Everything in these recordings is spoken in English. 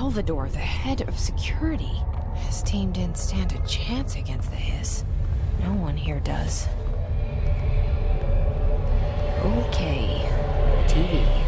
Salvador, the head of security. His team didn't stand a chance against the Hiss. No one here does. Okay, the TV.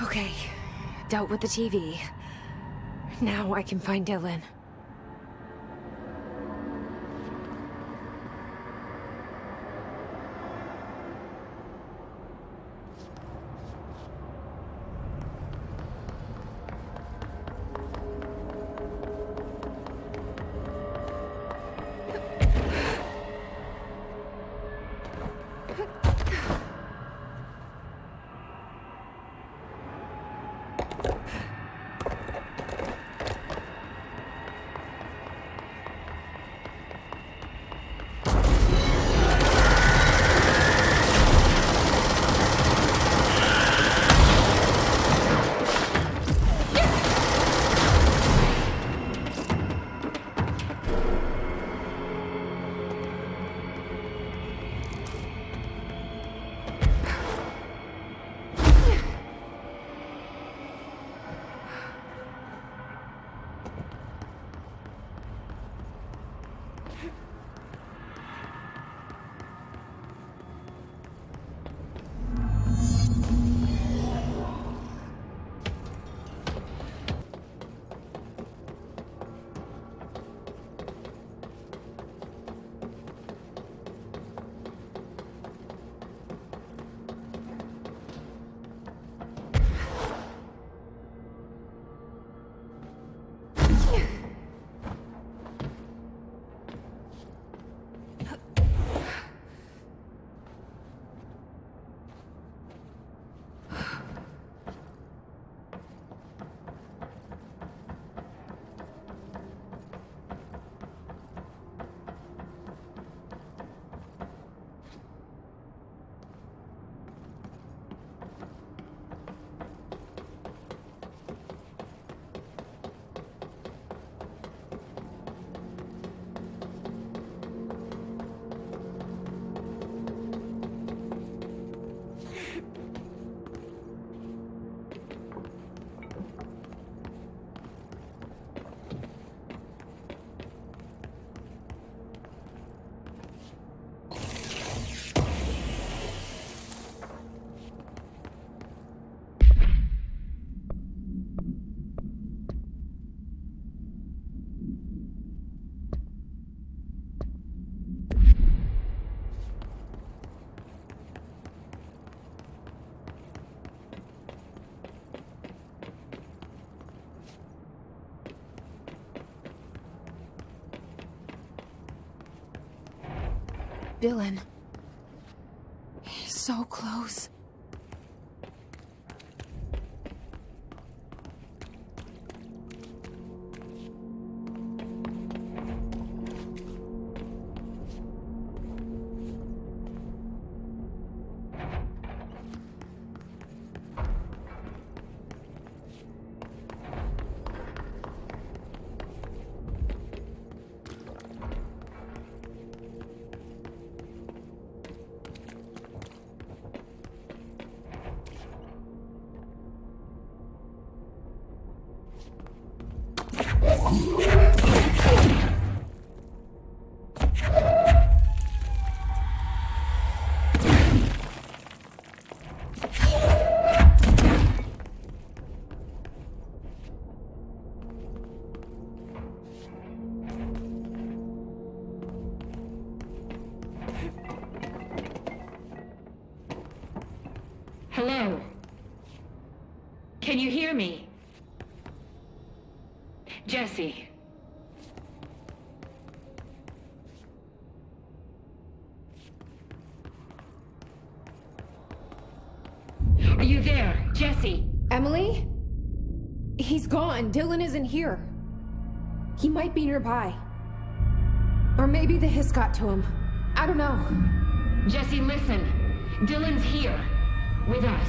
Okay, dealt with the TV. Now I can find Dylan. Dylan. He's so close. Hello? Can you hear me? Jesse. Are you there, Jesse? Emily? He's gone. Dylan isn't here. He might be nearby. Or maybe the hiss got to him. I don't know. Jesse, listen. Dylan's here. With us.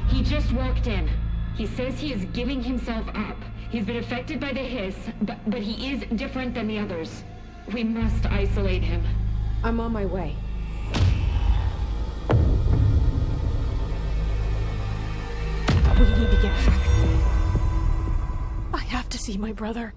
He just walked in. He says he is giving himself up. He's been affected by the hiss, but he is different than the others. We must isolate him. I'm on my way. We need to get back. I have to see my brother.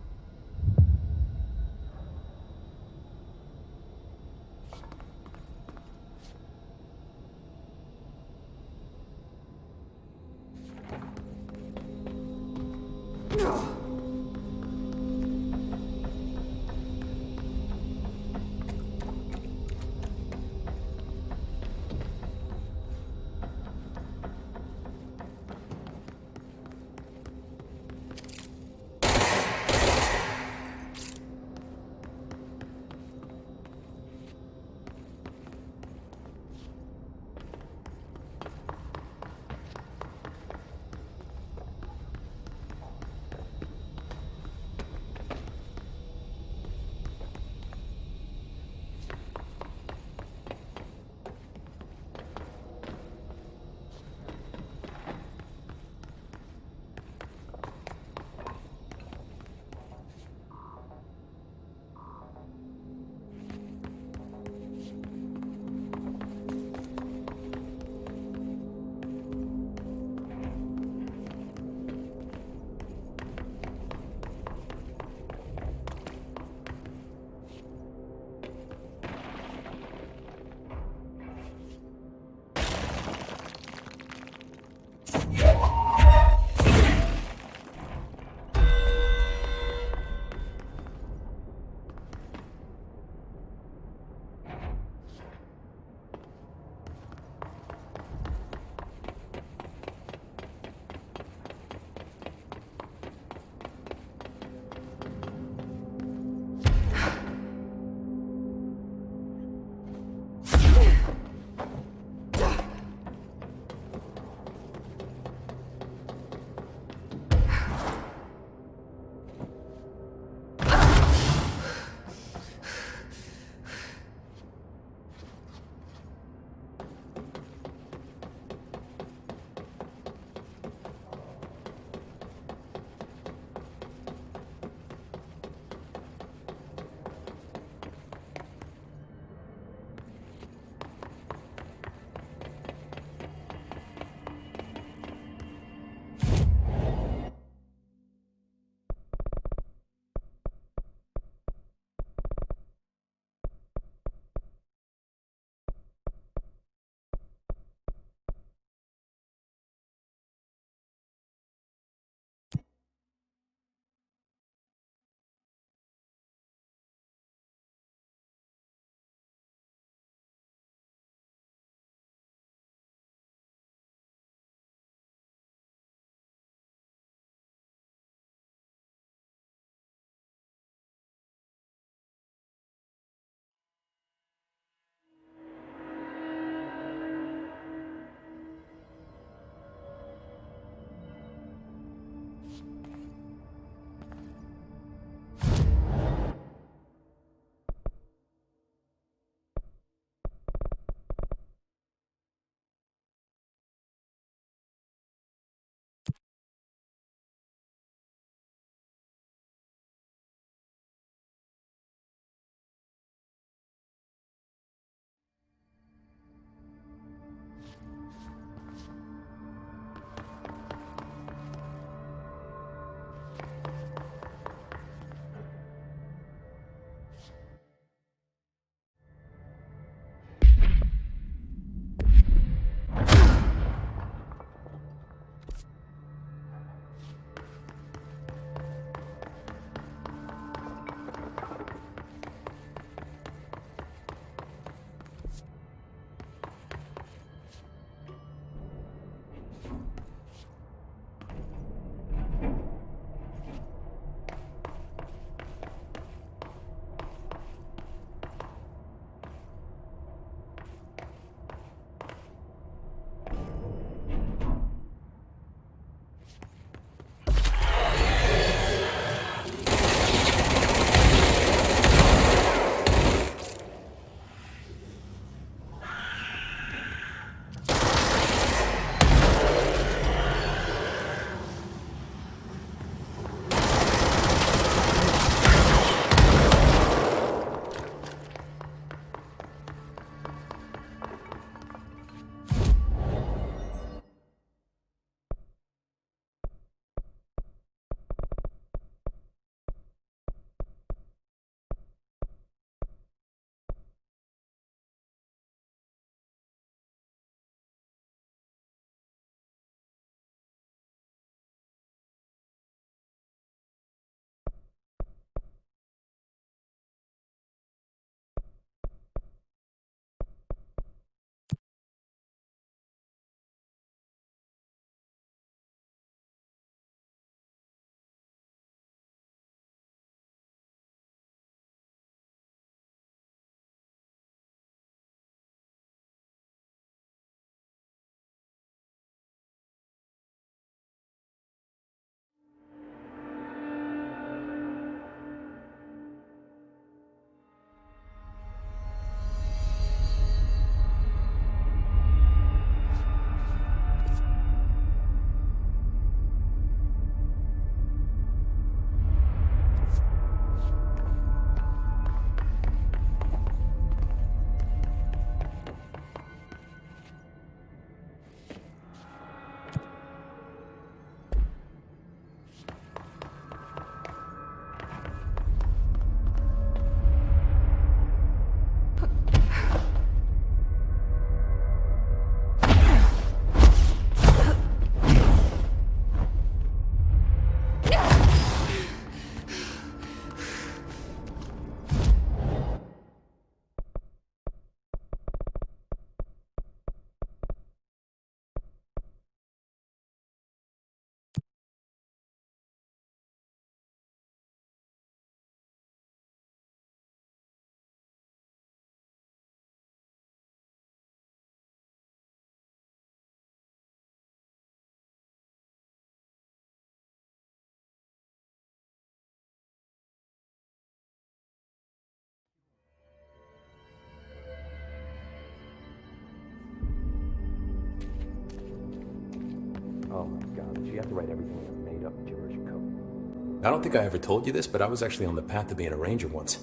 Oh my god, did you have to write everything in a made-up gibberish code? I don't think I ever told you this, but I was actually on the path to being a ranger once.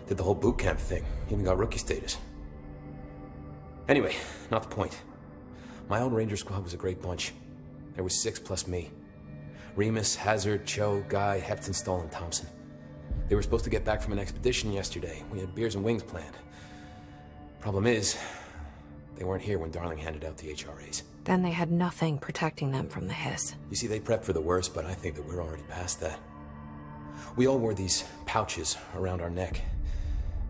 Did the whole boot camp thing. Even got rookie status. Anyway, not the point. My old ranger squad was a great bunch. There was 6 plus me. Remus, Hazard, Cho, Guy, Hepton, Stoll, and Thompson. They were supposed to get back from an expedition yesterday. We had beers and wings planned. Problem is, they weren't here when Darling handed out the HRAs. Then they had nothing protecting them from the hiss. You see, they prepped for the worst, but I think that we're already past that. We all wore these pouches around our neck,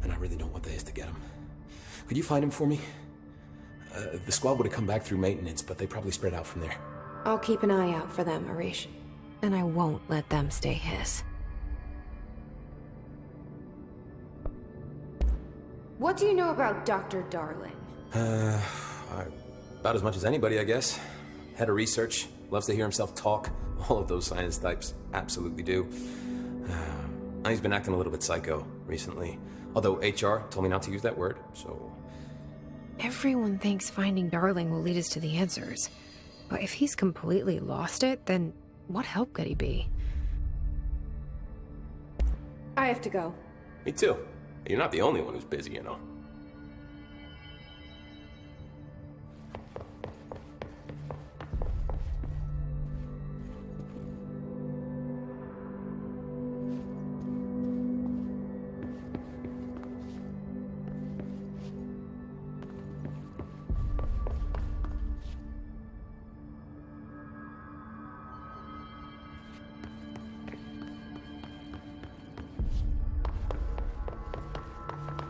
and I really don't want the hiss to get them. Could you find him for me? The squad would have come back through maintenance, but they probably spread out from there. I'll keep an eye out for them, Arish. And I won't let them stay hiss. What do you know about Dr. Darling? About as much as anybody, I guess. Head of research, loves to hear himself talk. All of those science types absolutely do. He's been acting a little bit psycho recently. Although HR told me not to use that word, so... Everyone thinks finding Darling will lead us to the answers. But if he's completely lost it, then what help could he be? I have to go. Me too. You're not the only one who's busy, you know.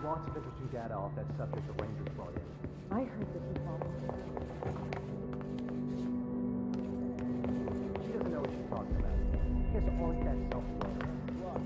Lots of interesting data off that subject the Rangers brought in. I heard that he followed. She doesn't know what she's talking about. He has to always that self-love.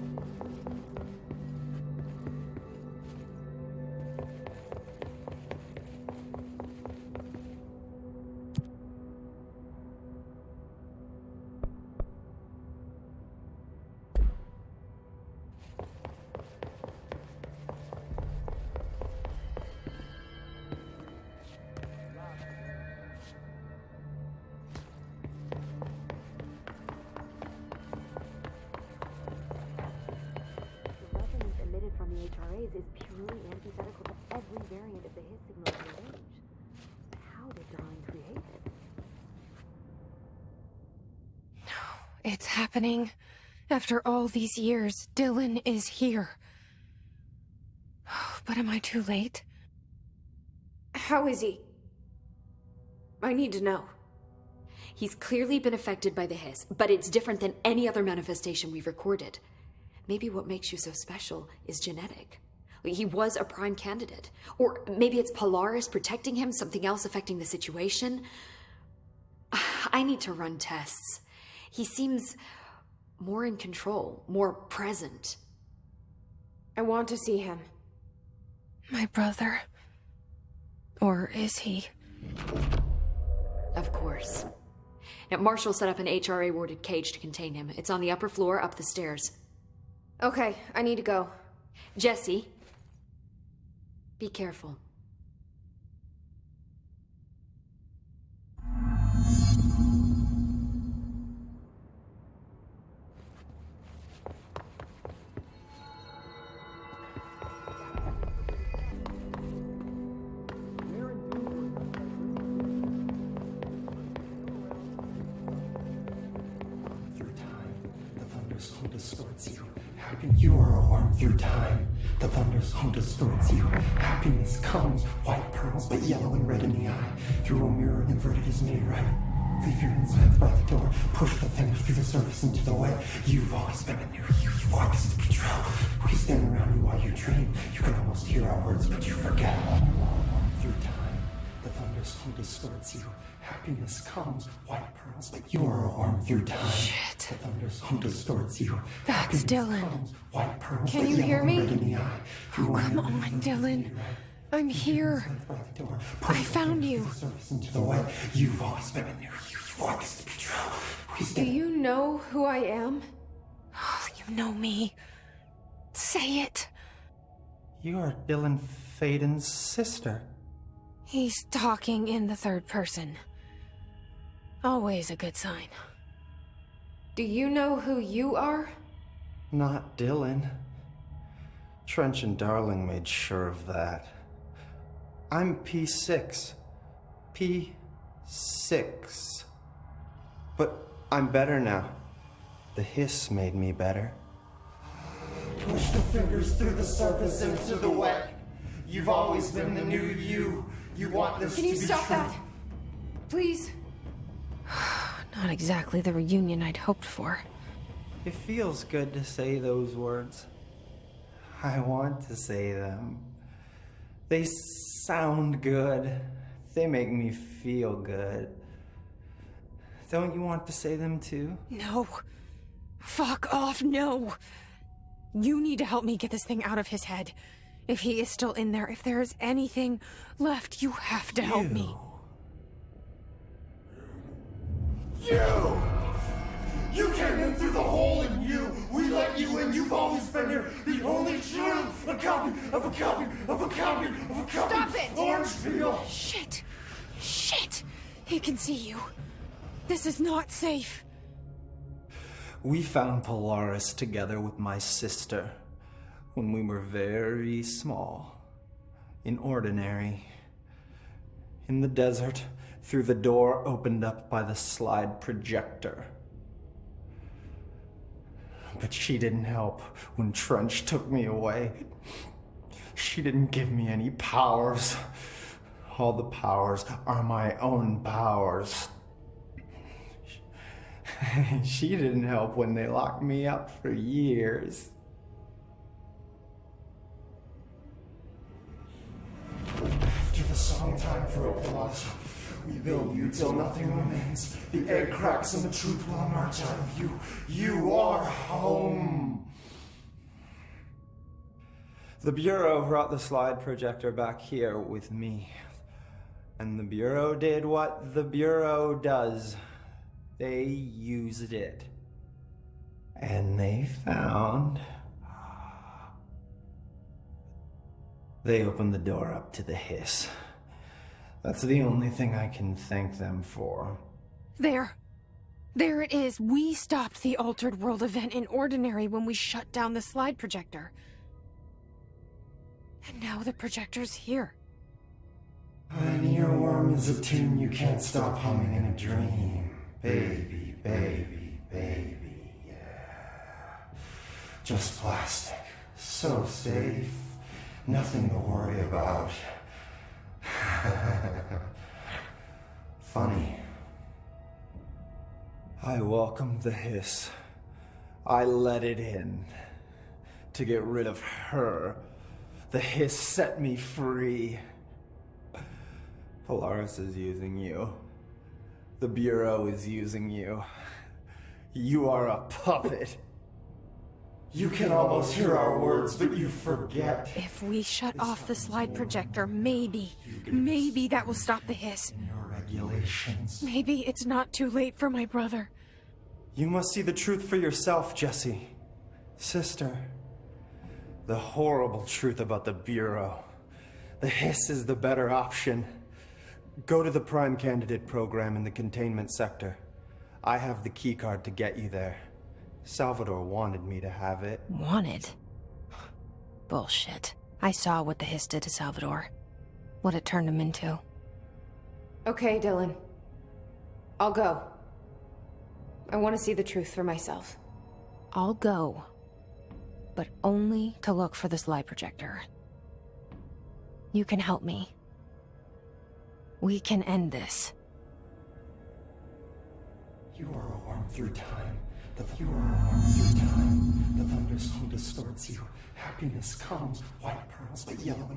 From the HRAs is purely antithetical to every variant of the his signal in the range. How did Darling create it? No, it's happening. After all these years, Dylan is here. But am I too late? How is he? I need to know. He's clearly been affected by the hiss, but it's different than any other manifestation we've recorded. Maybe what makes you so special is genetic. He was a prime candidate. Or maybe it's Polaris protecting him, something else affecting the situation. I need to run tests. He seems more in control, more present. I want to see him. My brother? Or is he? Of course. Now, Marshall set up an HRA-warded cage to contain him. It's on the upper floor, up the stairs. Okay, I need to go. Jesse, be careful. Home distorts you. You are a worm through time. The thunder's home distorts you. Happiness comes, white pearls, but yellow and red in the eye. Through a mirror inverted is made right. Leave your insides by the door. Push the fingers through the surface into the way. You've always been in there. You walk as the patrol. We stand around you while you dream. You can almost hear our words, but you forget. Through time, the thunder's home distorts you. Happiness comes, white pearls, but you are a worm through time. Shit. The thunder's home distorts you. That's Dylan. Comes, white pearls, Can but you yellow hear and me? red in the eye. Oh, come on, Dylan. I'm here. I found you. Into the way. You've always been in there. You walk as the patrol. Do you know who I am? Oh, you know me. Say it. You are Dylan Faden's sister. He's talking in the third person. Always a good sign. Do you know who you are? Not Dylan. Trench and Darling made sure of that. I'm P6. P6. But I'm better now. The hiss made me better. Push the fingers through the surface into the wet. You've always been the new you. You want this to be Can you stop true. that? Please? Not exactly the reunion I'd hoped for. It feels good to say those words. I want to say them. They sound good. They make me feel good. Don't you want to say them too? No. Fuck off, no. You need to help me get this thing out of his head. If he is still in there, if there is anything left, you have to help me. You! You came in through the hole in you! We let you in! You've always been here! The only truth! A copy of a copy of a copy of a copy! Stop it! Orange peel! Shit! Shit! He can see you. This is not safe. We found Polaris together with my sister when we were very small. In Ordinary. In the desert, through the door opened up by the slide projector. But she didn't help when Trench took me away. She didn't give me any powers. All the powers are my own powers. She didn't help when they locked me up for years. After the song time for applause, we build you till nothing remains. The egg cracks and the truth will emerge out of you. You are home. The Bureau brought the slide projector back here with me. And the Bureau did what the Bureau does. They used it. And they found... They opened the door up to the hiss. That's the only thing I can thank them for. There. There it is. We stopped the Altered World event in Ordinary when we shut down the slide projector. And now the projector's here. An earworm is a tune you can't stop humming in a dream. Baby, baby, baby, yeah. Just plastic. So safe. Nothing to worry about. Funny. I welcomed the hiss. I let it in. To get rid of her. The hiss set me free. Polaris is using you. The Bureau is using you. You are a puppet. You can almost hear our words, but you forget. If we shut off the slide projector, maybe that will stop the hiss. In your regulations. Maybe it's not too late for my brother. You must see the truth for yourself, Jesse. Sister. The horrible truth about the Bureau. The hiss is the better option. Go to the Prime Candidate program in the containment sector. I have the keycard to get you there. Salvador wanted me to have it. Wanted? Bullshit. I saw what the hiss did to Salvador. What it turned him into. Okay, Dylan. I'll go. I want to see the truth for myself. I'll go. But only to look for the slide projector. You can help me. We can end this. You are a worm through time. You are a worm through time. The thunderstorm distorts you. Happiness comes, white pearls, but yellow and